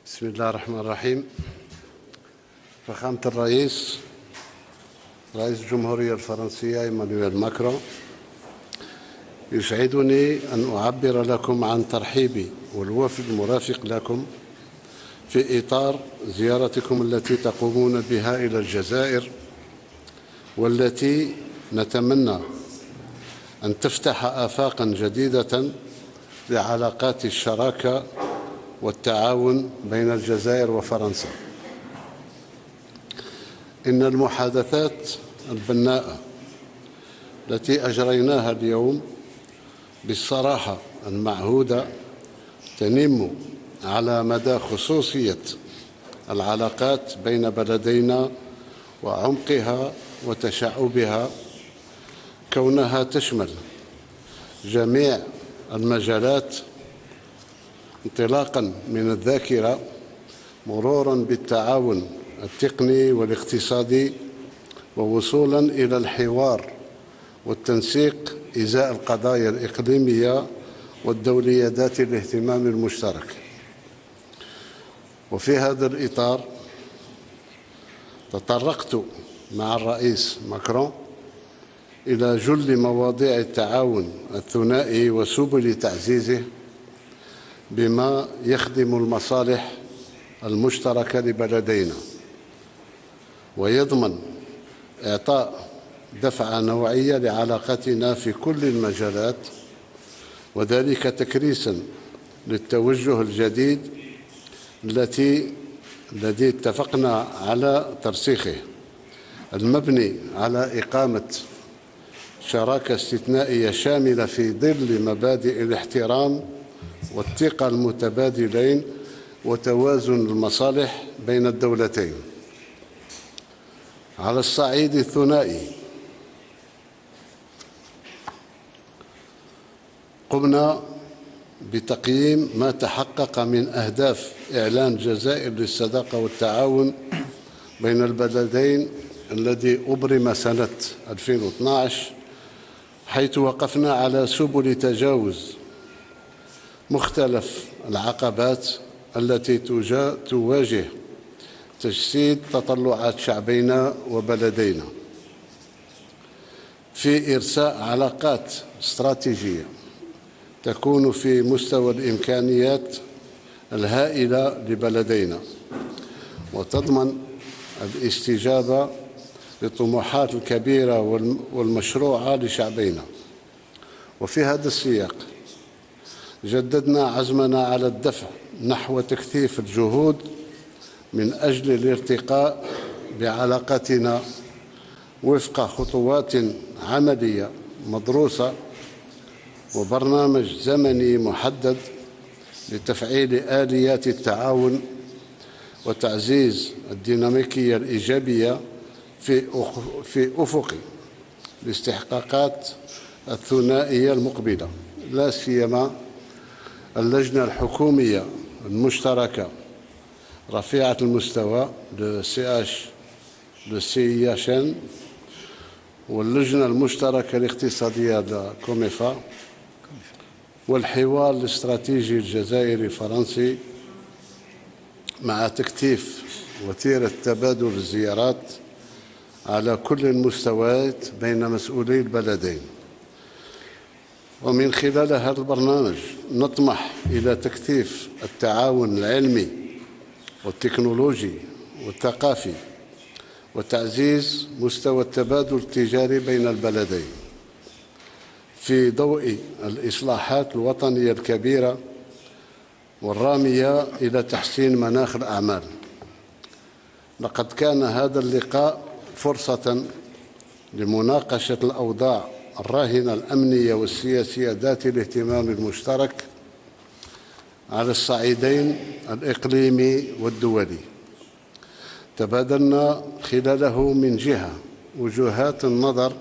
بسم الله الرحمن الرحيم. فخامة الرئيس، رئيس الجمهورية الفرنسية إيمانويل ماكرون، يسعدني أن أعبر لكم عن ترحيبي والوفد المرافق لكم في إطار زيارتكم التي تقومون بها إلى الجزائر، والتي نتمنى أن تفتح آفاقا جديدة لعلاقات الشراكة والتعاون بين الجزائر وفرنسا. إن المحادثات البناءة التي أجريناها اليوم بالصراحة المعهودة تنم على مدى خصوصية العلاقات بين بلدينا وعمقها وتشعبها، كونها تشمل جميع المجالات انطلاقاً من الذاكرة مروراً بالتعاون التقني والاقتصادي، ووصولاً إلى الحوار والتنسيق إزاء القضايا الإقليمية والدولية ذات الاهتمام المشترك. وفي هذا الإطار تطرقت مع الرئيس ماكرون إلى جل مواضيع التعاون الثنائي وسبل تعزيزه بما يخدم المصالح المشتركة لبلدينا ويضمن إعطاء دفعة نوعية لعلاقتنا في كل المجالات، وذلك تكريساً للتوجه الجديد الذي اتفقنا على ترسيخه، المبني على إقامة شراكة استثنائية شاملة في ظل مبادئ الاحترام والثقة المتبادلين وتوازن المصالح بين الدولتين. على الصعيد الثنائي قمنا بتقييم ما تحقق من أهداف إعلان الجزائر للصداقة والتعاون بين البلدين الذي أبرم سنة 2012، حيث وقفنا على سبل تجاوز مختلف العقبات التي تواجه تجسيد تطلعات شعبينا وبلدينا في إرساء علاقات استراتيجية تكون في مستوى الإمكانيات الهائلة لبلدينا وتضمن الاستجابة للطموحات الكبيرة والمشروعة لشعبينا. وفي هذا السياق جددنا عزمنا على الدفع نحو تكثيف الجهود من أجل الارتقاء بعلاقتنا وفق خطوات عملية مدروسة وبرنامج زمني محدد لتفعيل آليات التعاون وتعزيز الديناميكية الإيجابية في أفق الاستحقاقات الثنائية المقبلة، لا سيما اللجنة الحكومية المشتركة رفيعة المستوى CIHN واللجنة المشتركة الاقتصادية كوميفا والحوار الاستراتيجي الجزائري الفرنسي، مع تكثيف وتيرة تبادل الزيارات على كل المستويات بين مسؤولي البلدين. ومن خلال هذا البرنامج نطمح إلى تكثيف التعاون العلمي والتكنولوجي والثقافي وتعزيز مستوى التبادل التجاري بين البلدين في ضوء الإصلاحات الوطنية الكبيرة والرامية إلى تحسين مناخ الأعمال. لقد كان هذا اللقاء فرصة لمناقشة الأوضاع الراهنة الأمنية والسياسية ذات الاهتمام المشترك على الصعيدين الإقليمي والدولي. تبادلنا خلاله من جهة وجهات النظر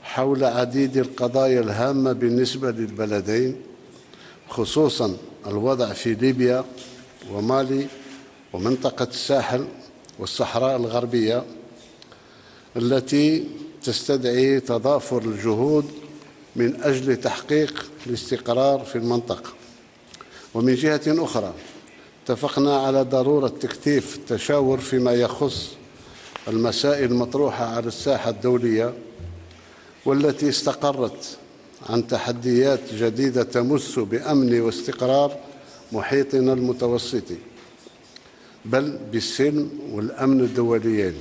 حول عديد القضايا الهامة بالنسبة للبلدين، خصوصاً الوضع في ليبيا ومالي ومنطقة الساحل والصحراء الغربية، التي تستدعي تضافر الجهود من أجل تحقيق الاستقرار في المنطقة. ومن جهة أخرى اتفقنا على ضرورة تكثيف التشاور فيما يخص المسائل المطروحة على الساحة الدولية والتي استقرت عن تحديات جديدة تمس بأمن واستقرار محيطنا المتوسطي، بل بالسلم والأمن الدوليين.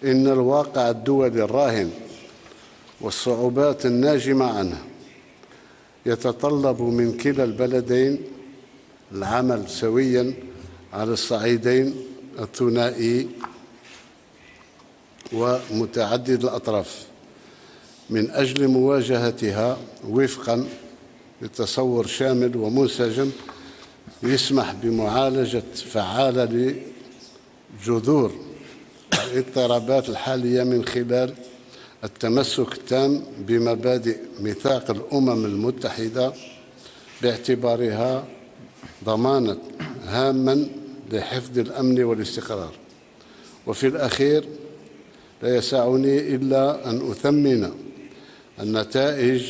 إن الواقع الدولي الراهن والصعوبات الناجمة عنه يتطلب من كلا البلدين العمل سوياً على الصعيدين الثنائي ومتعدد الأطراف من أجل مواجهتها وفقاً لتصور شامل ومنسجم يسمح بمعالجة فعالة لجذور الاضطرابات الحالية من خلال التمسك التام بمبادئ ميثاق الأمم المتحدة باعتبارها ضمانة هاماً لحفظ الأمن والاستقرار. وفي الأخير لا يسعني إلا أن أثمن النتائج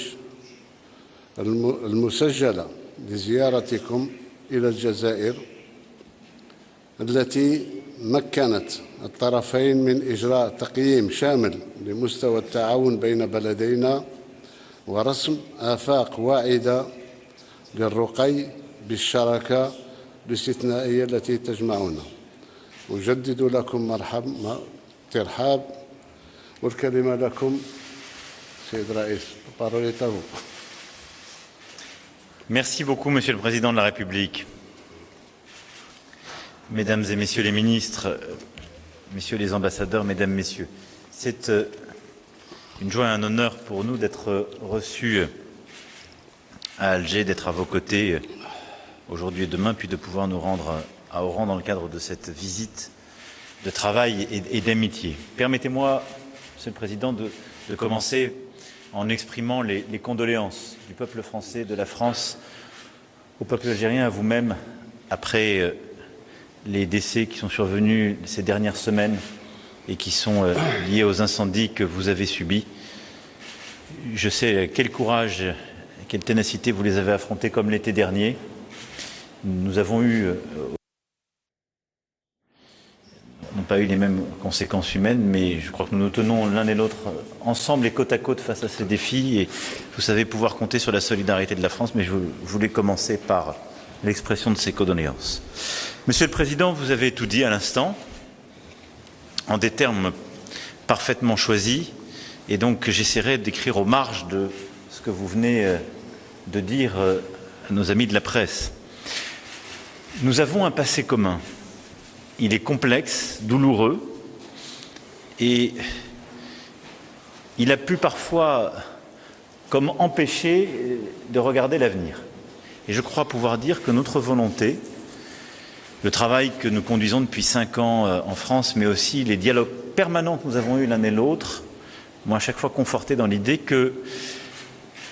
المسجلة لزيارتكم إلى الجزائر التي مكنت الطرفين من إجراء تقييم شامل لمستوى التعاون بين بلدينا ورسم آفاق واعدة للرقي بالشراكة الاستثنائية التي تجمعنا. أجدد لكم ترحاب والكلمة لكم سيد رئيس. Merci beaucoup, Monsieur le Président de la République. Mesdames et Messieurs les ministres, Messieurs les ambassadeurs, Mesdames, Messieurs, c'est une joie et un honneur pour nous d'être reçus à Alger, d'être à vos côtés aujourd'hui et demain, puis de pouvoir nous rendre à Oran dans le cadre de cette visite de travail et d'amitié. Permettez-moi, Monsieur le Président, de commencer en exprimant les condoléances du peuple français, de la France, au peuple algérien, à vous-même, après les décès qui sont survenus ces dernières semaines et qui sont liés aux incendies que vous avez subis. Je sais quel courage, quelle ténacité vous les avez affrontés comme l'été dernier. Nous avons n'ont pas eu les mêmes conséquences humaines, mais je crois que nous nous tenons l'un et l'autre ensemble et côte à côte face à ces défis. Et vous savez pouvoir compter sur la solidarité de la France, mais je voulais commencer par l'expression de ces condoléances. Monsieur le Président, vous avez tout dit à l'instant, en des termes parfaitement choisis, et donc j'essaierai d'écrire aux marges de ce que vous venez de dire à nos amis de la presse. Nous avons un passé commun. Il est complexe, douloureux, et il a pu parfois comme empêcher de regarder l'avenir. Et je crois pouvoir dire que notre volonté, le travail que nous conduisons depuis 5 ans en France, mais aussi les dialogues permanents que nous avons eus l'un et l'autre, m'ont à chaque fois conforté dans l'idée que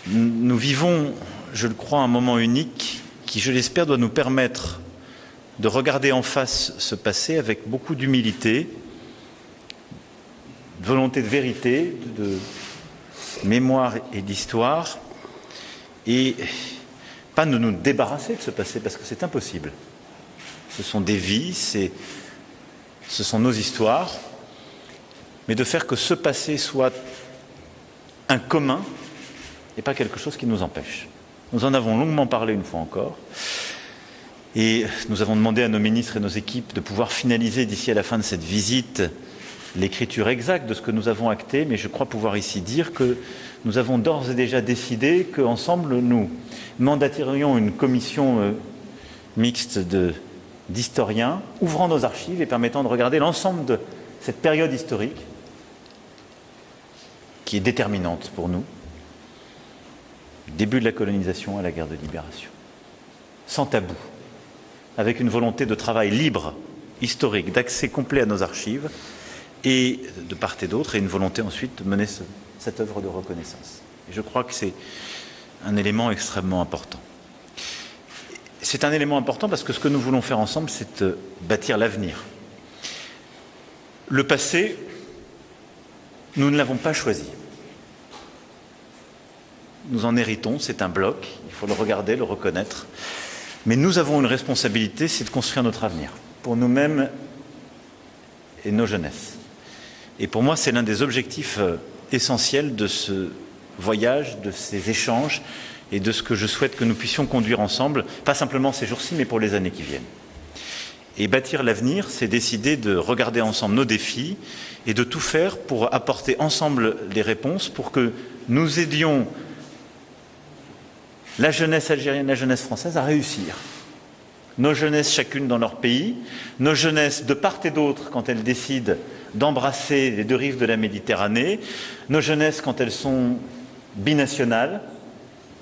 nous vivons, je le crois, un moment unique qui, je l'espère, doit nous permettre de regarder en face ce passé avec beaucoup d'humilité, de volonté de vérité, de mémoire et d'histoire, et pas de nous débarrasser de ce passé, parce que c'est impossible. Ce sont des vies, ce sont nos histoires, mais de faire que ce passé soit un commun et pas quelque chose qui nous empêche. Nous en avons longuement parlé une fois encore. Et nous avons demandé à nos ministres et nos équipes de pouvoir finaliser d'ici à la fin de cette visite l'écriture exacte de ce que nous avons acté, mais je crois pouvoir ici dire que nous avons d'ores et déjà décidé qu'ensemble nous mandaterions une commission mixte d'historiens ouvrant nos archives et permettant de regarder l'ensemble de cette période historique qui est déterminante pour nous, début de la colonisation à la guerre de libération, sans tabou, avec une volonté de travail libre, historique, d'accès complet à nos archives, et de part et d'autre, et une volonté ensuite de mener cette œuvre de reconnaissance. Et je crois que c'est un élément extrêmement important. C'est un élément important parce que ce que nous voulons faire ensemble, c'est bâtir l'avenir. Le passé, nous ne l'avons pas choisi. Nous en héritons, c'est un bloc, il faut le regarder, le reconnaître. Mais nous avons une responsabilité, c'est de construire notre avenir, pour nous-mêmes et nos jeunesses. Et pour moi, c'est l'un des objectifs essentiels de ce voyage, de ces échanges et de ce que je souhaite que nous puissions conduire ensemble, pas simplement ces jours-ci, mais pour les années qui viennent. Et bâtir l'avenir, c'est décider de regarder ensemble nos défis et de tout faire pour apporter ensemble les réponses pour que nous aidions la jeunesse algérienne, la jeunesse française à réussir. Nos jeunesses chacune dans leur pays, nos jeunesses de part et d'autre quand elles décident d'embrasser les deux rives de la Méditerranée, nos jeunesses quand elles sont binationales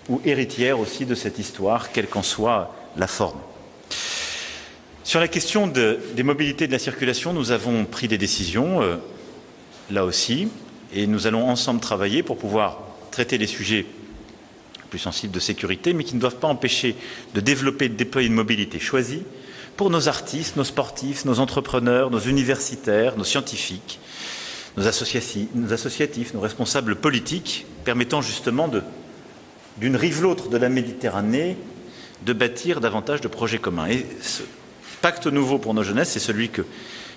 ou héritières aussi de cette histoire, quelle qu'en soit la forme. Sur la question des mobilités et de la circulation, nous avons pris des décisions, là aussi, et nous allons ensemble travailler pour pouvoir traiter les sujets plus sensibles de sécurité, mais qui ne doivent pas empêcher de développer et de déployer une mobilité choisie pour nos artistes, nos sportifs, nos entrepreneurs, nos universitaires, nos scientifiques, nos associatifs, nos responsables politiques, permettant justement d'une rive l'autre de la Méditerranée de bâtir davantage de projets communs. Et ce pacte nouveau pour nos jeunesses, c'est celui que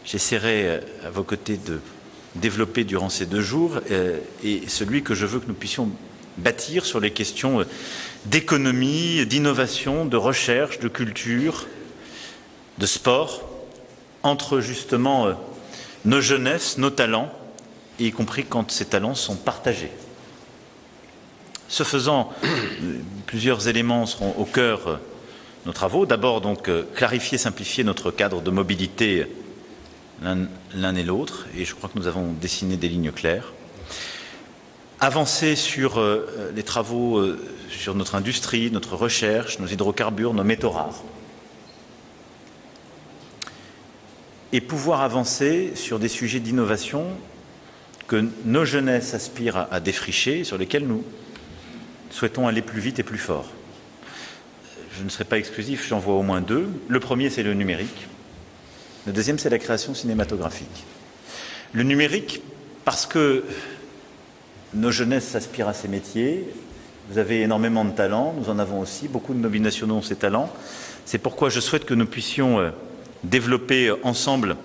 j'essaierai à vos côtés de développer durant ces 2 jours et celui que je veux que nous puissions bâtir sur les questions d'économie, d'innovation, de recherche, de culture, de sport, entre justement nos jeunesses, nos talents, y compris quand ces talents sont partagés. Ce faisant, plusieurs éléments seront au cœur de nos travaux. D'abord, donc, clarifier, simplifier notre cadre de mobilité l'un et l'autre, et je crois que nous avons dessiné des lignes claires. Avancer sur les travaux sur notre industrie, notre recherche, nos hydrocarbures, nos métaux rares. Et pouvoir avancer sur des sujets d'innovation que nos jeunesses aspirent à défricher, sur lesquels nous souhaitons aller plus vite et plus fort. Je ne serai pas exclusif, j'en vois au moins 2. Le premier, c'est le numérique. Le deuxième, c'est la création cinématographique. Le numérique, parce que nos jeunesses aspirent à ces métiers. Vous avez énormément de talents, nous en avons aussi. Beaucoup de nos binationaux ont ces talents. C'est pourquoi je souhaite que nous puissions développer ensemble,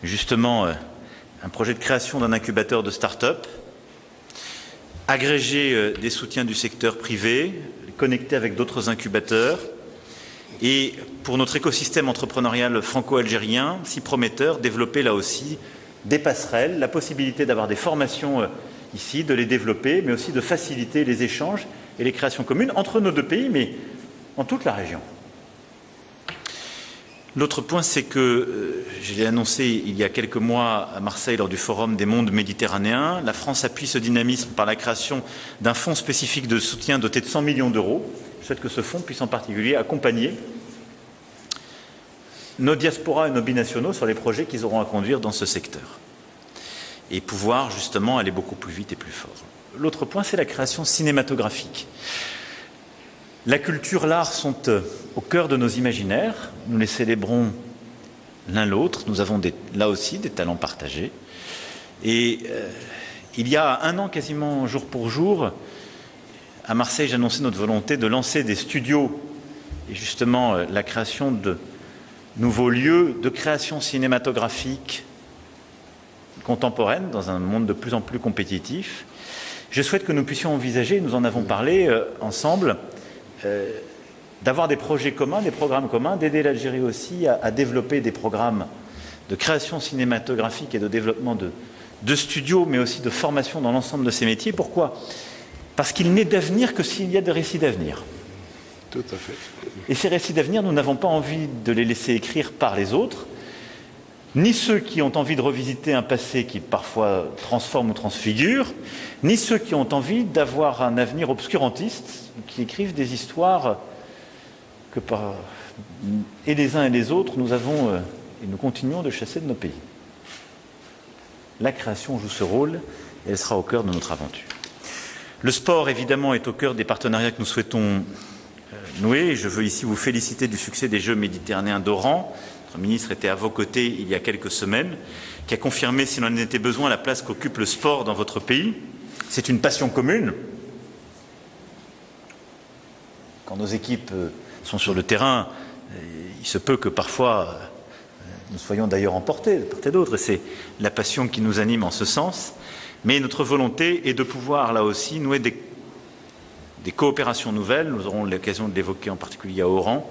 justement, un projet de création d'un incubateur de start-up, agréger des soutiens du secteur privé, les connecter avec d'autres incubateurs, et pour notre écosystème entrepreneurial franco-algérien, si prometteur, développer là aussi des passerelles, la possibilité d'avoir des formations ici, de les développer, mais aussi de faciliter les échanges et les créations communes entre nos 2 pays, mais en toute la région. L'autre point, c'est que, je l'ai annoncé il y a quelques mois à Marseille lors du Forum des mondes méditerranéens, la France appuie ce dynamisme par la création d'un fonds spécifique de soutien doté de 100 millions d'euros. Je souhaite que ce fonds puisse en particulier accompagner nos diasporas et nos binationaux sur les projets qu'ils auront à conduire dans ce secteur et pouvoir justement aller beaucoup plus vite et plus fort. L'autre point, c'est la création cinématographique. La culture, l'art sont au cœur de nos imaginaires. Nous les célébrons l'un l'autre. Nous avons là aussi des talents partagés. Et il y a 1 an, quasiment jour pour jour, à Marseille, j'annonçais notre volonté de lancer des studios et justement la création de nouveaux lieux de création cinématographique contemporaine dans un monde de plus en plus compétitif. Je souhaite que nous puissions envisager, nous en avons parlé ensemble, d'avoir des projets communs, des programmes communs, d'aider l'Algérie aussi à développer des programmes de création cinématographique et de développement de studios, mais aussi de formation dans l'ensemble de ces métiers. Pourquoi ? Parce qu'il n'est d'avenir que s'il y a des récits d'avenir. Tout à fait. Et ces récits d'avenir, nous n'avons pas envie de les laisser écrire par les autres, ni ceux qui ont envie de revisiter un passé qui parfois transforme ou transfigure, ni ceux qui ont envie d'avoir un avenir obscurantiste, qui écrivent des histoires que et les uns et les autres, nous avons et nous continuons de chasser de nos pays. La création joue ce rôle et elle sera au cœur de notre aventure. Le sport, évidemment, est au cœur des partenariats que nous souhaitons nouer. Je veux ici vous féliciter du succès des Jeux méditerranéens d'Oran. Notre ministre était à vos côtés il y a quelques semaines, qui a confirmé, s'il en était besoin, la place qu'occupe le sport dans votre pays. C'est une passion commune. Quand nos équipes sont sur le terrain, il se peut que parfois nous soyons d'ailleurs emportés de part et d'autre, et c'est la passion qui nous anime en ce sens. Mais notre volonté est de pouvoir, là aussi, nouer des coopérations nouvelles. Nous aurons l'occasion de l'évoquer en particulier à Oran,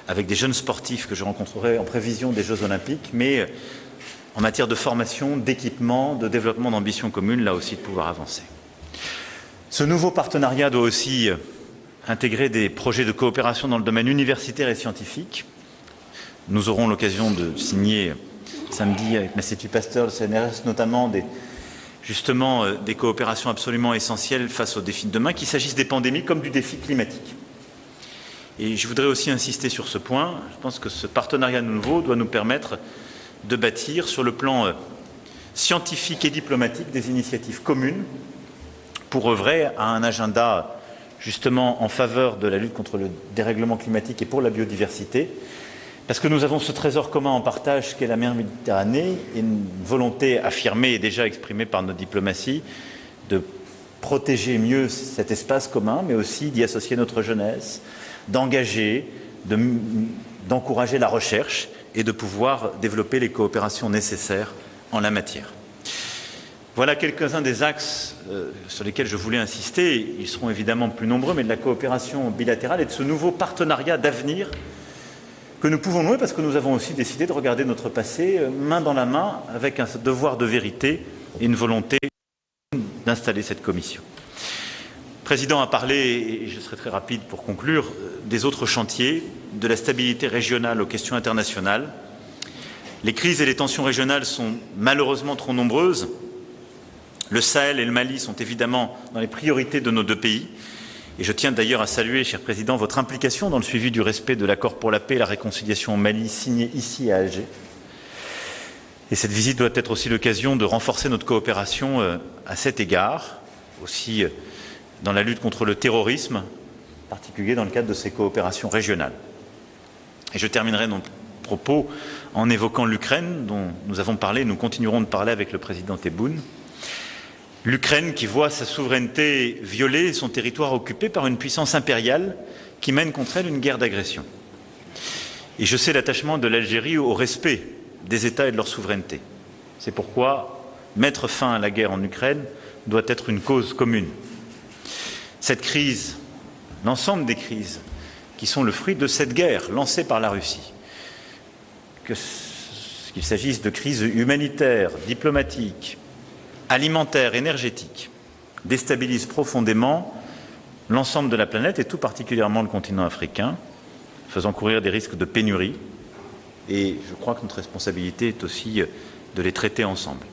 avec des jeunes sportifs que je rencontrerai en prévision des Jeux Olympiques, mais en matière de formation, d'équipement, de développement d'ambitions communes, là aussi de pouvoir avancer. Ce nouveau partenariat doit aussi intégrer des projets de coopération dans le domaine universitaire et scientifique. Nous aurons l'occasion de signer samedi avec l'Institut Pasteur, le CNRS notamment, des coopérations absolument essentielles face aux défis de demain, qu'il s'agisse des pandémies comme du défi climatique. Et je voudrais aussi insister sur ce point. Je pense que ce partenariat nouveau doit nous permettre de bâtir sur le plan scientifique et diplomatique des initiatives communes pour œuvrer à un agenda justement en faveur de la lutte contre le dérèglement climatique et pour la biodiversité, parce que nous avons ce trésor commun en partage qu'est la mer Méditerranée et une volonté affirmée et déjà exprimée par notre diplomatie de protéger mieux cet espace commun, mais aussi d'y associer notre jeunesse, d'engager, d'encourager la recherche et de pouvoir développer les coopérations nécessaires en la matière. Voilà quelques-uns des axes sur lesquels je voulais insister. Ils seront évidemment plus nombreux, mais de la coopération bilatérale et de ce nouveau partenariat d'avenir que nous pouvons nouer parce que nous avons aussi décidé de regarder notre passé main dans la main avec un devoir de vérité et une volonté d'installer cette commission. Le Président a parlé, et je serai très rapide pour conclure, des autres chantiers, de la stabilité régionale aux questions internationales. Les crises et les tensions régionales sont malheureusement trop nombreuses. Le Sahel et le Mali sont évidemment dans les priorités de nos deux pays. Et je tiens d'ailleurs à saluer, cher Président, votre implication dans le suivi du respect de l'accord pour la paix et la réconciliation au Mali, signé ici à Alger. Et cette visite doit être aussi l'occasion de renforcer notre coopération à cet égard, aussi dans la lutte contre le terrorisme, en particulier dans le cadre de ces coopérations régionales. Et je terminerai mon propos en évoquant l'Ukraine, dont nous avons parlé, nous continuerons de parler avec le président Tebboune. L'Ukraine qui voit sa souveraineté violée et son territoire occupé par une puissance impériale qui mène contre elle une guerre d'agression. Et je sais l'attachement de l'Algérie au respect des États et de leur souveraineté. C'est pourquoi mettre fin à la guerre en Ukraine doit être une cause commune. Cette crise, l'ensemble des crises qui sont le fruit de cette guerre lancée par la Russie, qu'il s'agisse de crises humanitaires, diplomatiques, alimentaire, énergétique, déstabilise profondément l'ensemble de la planète et tout particulièrement le continent africain, faisant courir des risques de pénurie. Et je crois que notre responsabilité est aussi de les traiter ensemble.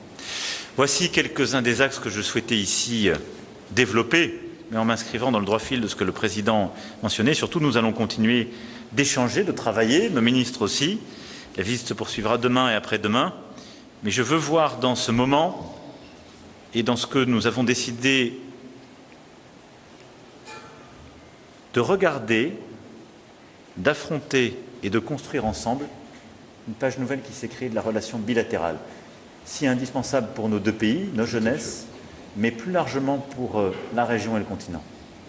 Voici quelques-uns des axes que je souhaitais ici développer, mais en m'inscrivant dans le droit fil de ce que le Président mentionnait. Surtout, nous allons continuer d'échanger, de travailler, nos ministres aussi. La visite se poursuivra demain et après-demain. Mais je veux voir dans ce moment et dans ce que nous avons décidé de regarder, d'affronter et de construire ensemble une page nouvelle qui s'écrit de la relation bilatérale, si indispensable pour nos deux pays, nos jeunesses, mais plus largement pour la région et le continent.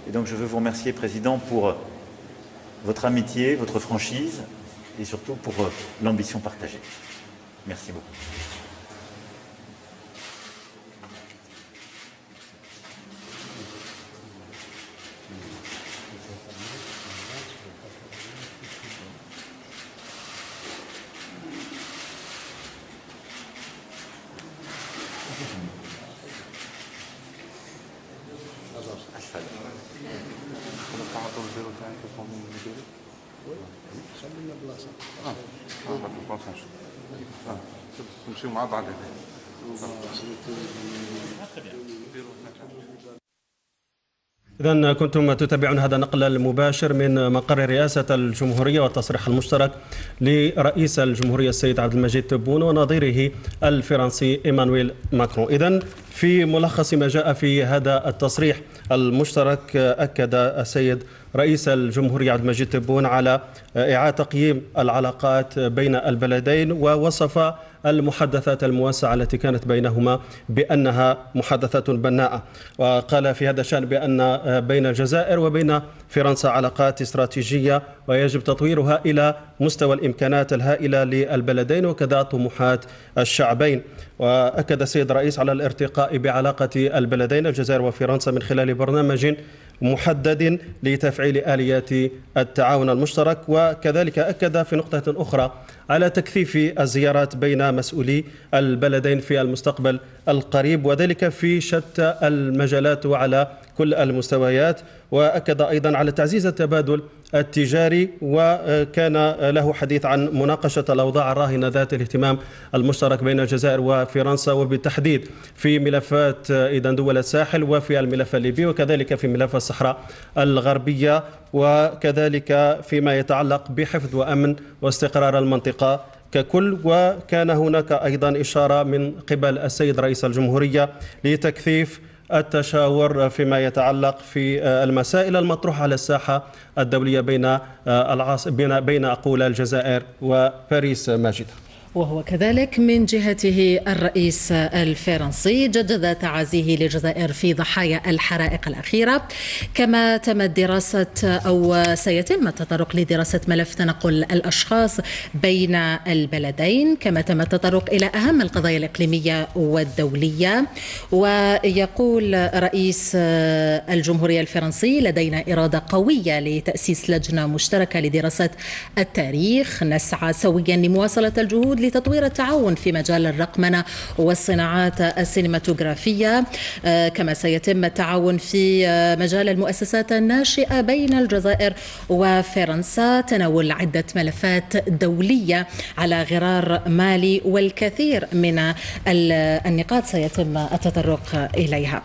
Et donc je veux vous remercier, Président, pour votre amitié, votre franchise et surtout pour l'ambition partagée. Merci beaucoup. إذن كنتم تتابعون هذا النقل المباشر من مقر رئاسة الجمهورية والتصريح المشترك لرئيس الجمهورية السيد عبد المجيد تبون ونظيره الفرنسي إيمانويل ماكرون. إذن في ملخص ما جاء في هذا التصريح المشترك أكد السيد رئيس الجمهورية عبد المجيد تبون على إعادة تقييم العلاقات بين البلدين ووصف المحادثات الموسعة التي كانت بينهما بأنها محادثات بناءة، وقال في هذا الشأن بأن بين الجزائر وبين فرنسا علاقات استراتيجية ويجب تطويرها إلى مستوى الإمكانات الهائلة للبلدين وكذا طموحات الشعبين. وأكد السيد الرئيس على الارتقاء بعلاقة البلدين الجزائر وفرنسا من خلال برنامج محدد لتفعيل آليات التعاون المشترك. وكذلك أكد في نقطة أخرى على تكثيف الزيارات بين مسؤولي البلدين في المستقبل القريب، وذلك في شتى المجالات وعلى كل المستويات. وأكد أيضا على تعزيز التبادل التجاري، وكان له حديث عن مناقشة الأوضاع الراهنة ذات الاهتمام المشترك بين الجزائر وفرنسا، وبالتحديد في ملفات دول الساحل وفي الملف الليبي وكذلك في ملف الصحراء الغربية، وكذلك فيما يتعلق بحفظ وأمن واستقرار المنطقة ككل. وكان هناك أيضا إشارة من قبل السيد رئيس الجمهورية لتكثيف التشاور فيما يتعلق في المسائل المطروحة على الساحة الدولية بين أقول الجزائر وباريس. ماجد. وهو كذلك من جهته الرئيس الفرنسي جدد تعازيه للجزائر في ضحايا الحرائق الأخيرة، كما تمت دراسة أو سيتم التطرق لدراسة ملف تنقل الأشخاص بين البلدين، كما تم التطرق إلى أهم القضايا الإقليمية والدولية. ويقول رئيس الجمهورية الفرنسي: لدينا إرادة قوية لتأسيس لجنة مشتركة لدراسة التاريخ، نسعى سويا لمواصلة الجهود لتطوير التعاون في مجال الرقمنة والصناعات السينماتوغرافية، كما سيتم التعاون في مجال المؤسسات الناشئة بين الجزائر وفرنسا، تناول عدة ملفات دولية على غرار مالي، والكثير من النقاط سيتم التطرق إليها.